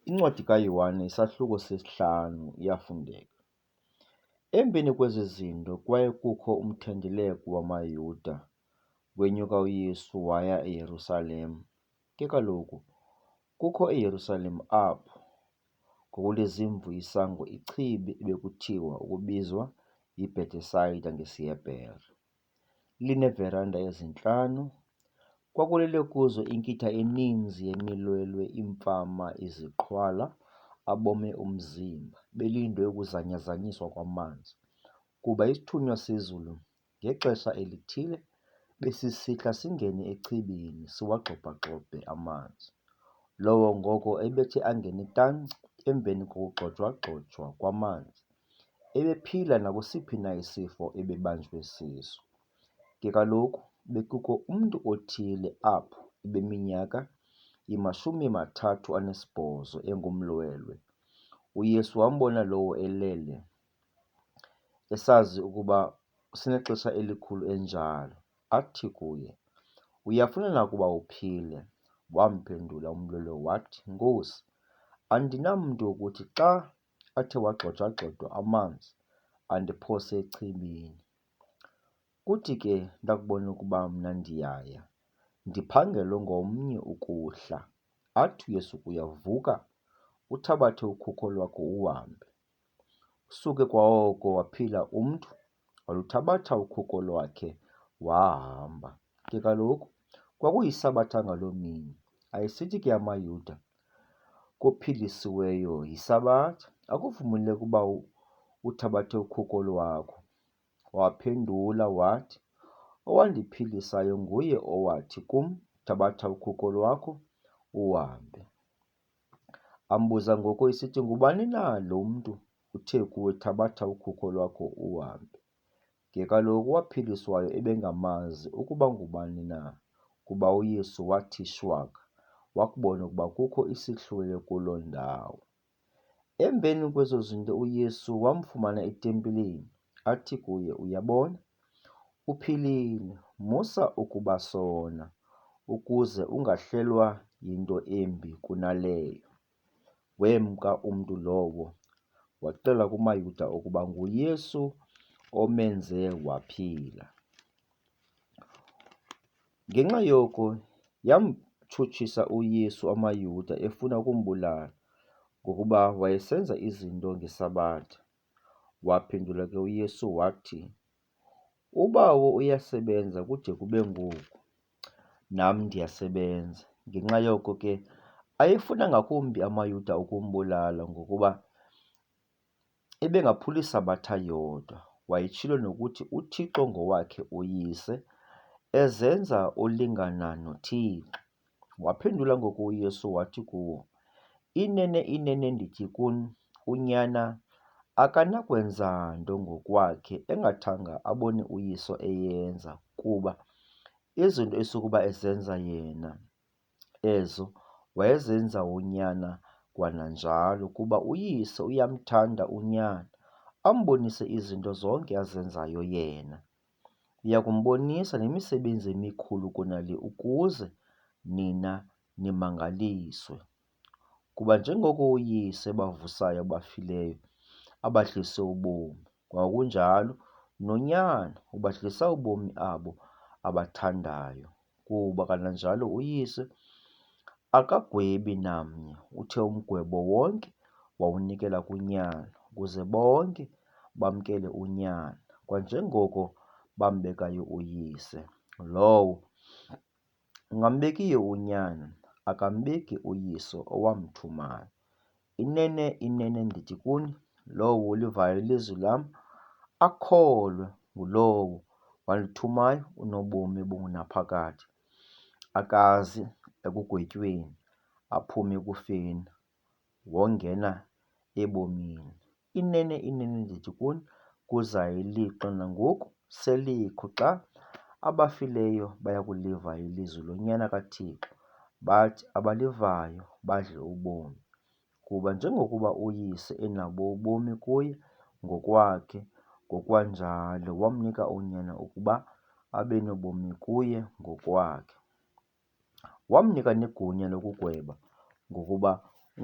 Incwadi kaYohane isahluko sesi-5 iyafundeka. Emveni kwezi zinto kwaye kukho umthendeleko wamaYuda wenyuka uYesu waya eYerusalem. Ke kaloku kukho eYerusalem apho ngokulezimvu isango ichibi ebekuthiwa ukubizwa yiBhetesayida ngesiHebhere, lineeveranda ezintlanu. Kwakulele kuzo inkitha eninzi yemilwelwe, iimfama, iziqhwala, abome umzimba, belindwe ukuzanyazanyiswa kwamanzi, kuba isithunywa sezulu ngexesha elithile besisihla singene echibini siwagxobha-gxobhe amanzi. Lowo ngoko ebethe angene tanci emveni kokugxojwa-gxojwa kwamanzi, ebephila nakusiphi na isifo ebebanjwe siso. Ke kaloku bekukho umntu othile apho ebeminyaka yi-38 engumlwelwe. UYesu wambona lowo elele, esazi ukuba usenexesha elikhulu enjalo, athi kuye, "Uyafuna na ukuba uphile?" Wamphendula umlwelwe wathi, "Nkosi, andinamntu wokuthi xa athe wagxothwa-gxothwa amanzi andiphose echibini. Kuthi ke ndakubona ukuba mna ndiyaya, ndiphangelwe ngomnye ukuhla." Athi uYesu kuye, "Vuka, uthabathe ukhukho lwakho uhambe." Usuke kwahoko waphila umntu, waluthabatha ukhukho lwakhe wahamba. Ke kaloku kwakuyiSabatha ngaloo mini. Ayisithi ke amaYuda, "Kophilisiweyo yiSabatha, akuvumeleki ukuba uthabathe ukhukho lwakho." Waphendula wathi, "Owandiphilisayo nguye owathi kum, thabatha ukhukho lwakho uhambe." Ambuza ngoko esithi, "Ngubani na lo mntu uthe kuwe, thabatha ukhukho lwakho uhambe?" Ke kaloku uwaphiliswayo ebengamazi ukuba ngubani na, kuba uYesu wathi shwaka wakubona ukuba kukho isihlwele kuloo ndawo. Emveni kwezo zinto uYesu wamfumana etempileni, athi kuye, "Uyabona, uphilile, musa ukuba sona, ukuze ungahlelwa yinto embi kunaleyo." Wemka umntu lowo, waxela kumaYuda ukuba nguYesu omenze waphila. Ngenxa yoko yamtshutshisa uYesu amaYuda efuna ukumbulala, ngokuba wayesenza izinto ngeSabatha. Waphendula ke uYesu wathi, "Ubawo uyasebenza kude kube ngoku, nam ndiyasebenza." Ngenxa yoko ke ayefuna ngakumbi amaYuda ukumbulala, ngokuba ebengaphuli Sabatha yodwa, wayetshilo nokuthi uThixo ngowakhe uyise, ezenza olingana noThixo. Waphendula ngoko uYesu wathi kuwo, "Inene, inene ndithi kuni, unyana akanakwenza nto ngokwakhe engathanga abone uYise eyenza, kuba izinto esukuba ezenza yena, ezo wayezenza unyana kwananjalo, kuba uYise uyamthanda unyana, ambonise izinto zonke azenzayo yena. Uya kumbonisa nemisebenzi emikhulu kunale ukuze nina nimangaliswe. Kuba njengoko uYise ebavusayo abafileyo, abahlise ubomi, ngokunjalo nonyana ubahlisa ubomi abo abathandayo. Kuba kananjalo uYise akagwebi namnye, uthe umgwebo wonke wawunikela kunyana, ukuze bonke bamkele unyana, kwanjengoko bambekayo uYise. Lowo ungambekiyo unyana akambeki uYise owamthumayo. Inene, inene ndithi kuni, lowo ulivayo ilizwi lam, akholwe ngulowo wandithumayo unobomi obungunaphakade, akazi ekugwetyweni, aphume ekufeni, wongena ebomini. Inene, inene ndithi kuni, kuzayo ilixa, nangoku selikho, xa abafileyo bayakuliva ilizwi lonyana kaThixo, bathi abalivayo badle ubomi. Kuba njengokuba uYise enabo ubomi kuye ngokwakhe, ngokwanjalo wamnika unyana ukuba abe nobomi kuye ngokwakhe. Wamnika negunya lokugweba, ngokuba